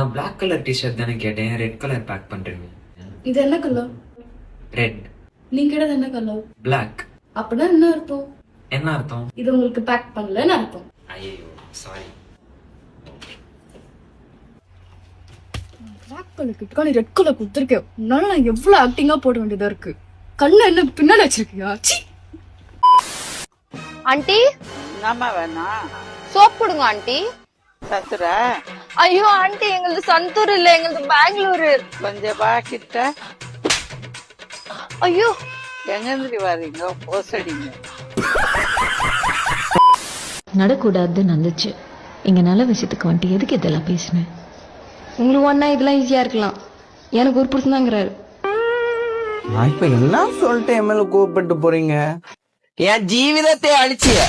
நான் black colour T shirt தானே கேட்டேன், ரெட் கலர் பேக் பண்றீங்க. இது என்ன கலர்? ரெட். நீ கேட்டது என்ன கலர்? பிளாக். அப்படின்னா என்ன அர்த்தம்? என்ன அர்த்தம்? இது உங்களுக்கு பேக் பண்ணலன்னு அர்த்தம். ஐயோ சாரி. பிளாக் கலர் கிட்ட நீ ரெட் கலர் கொடுத்துருக்கேன். உன்னால நான் எவ்வளவு ஆக்டிங்கா போட வேண்டியதா இருக்கு. கண்ணு என்ன பின்னாடி வச்சிருக்கியா? ஆண்டி என்னம்மா வேணும்? சோப் கொடுங்க ஆண்டி. சத்துரா ஐயோ ஆண்டி எங்களது சந்தூர் இல்ல, எங்களது பெங்களூரு. கொஞ்சம் வா கிட்ட. ஐயோ எங்கிருந்து வரீங்க? போசடிங்க. நடக்கூடாதுன்னு வந்துச்சு. இங்க நல்ல விஷயத்துக்கு வந்துட்டு எதுக்கு இதெல்லாம் பேசினேன்? உங்களுக்கு ஒன்னா இதெல்லாம் ஈஸியா இருக்கலாம், எனக்கு ஒரு புருஷன் தாங்கிறாரு. நான் இப்ப என்ன சொல்லிட்டு என் மேல கோவப்பட்டு போறீங்க? என் ஜீவிதத்தை அழிச்சிய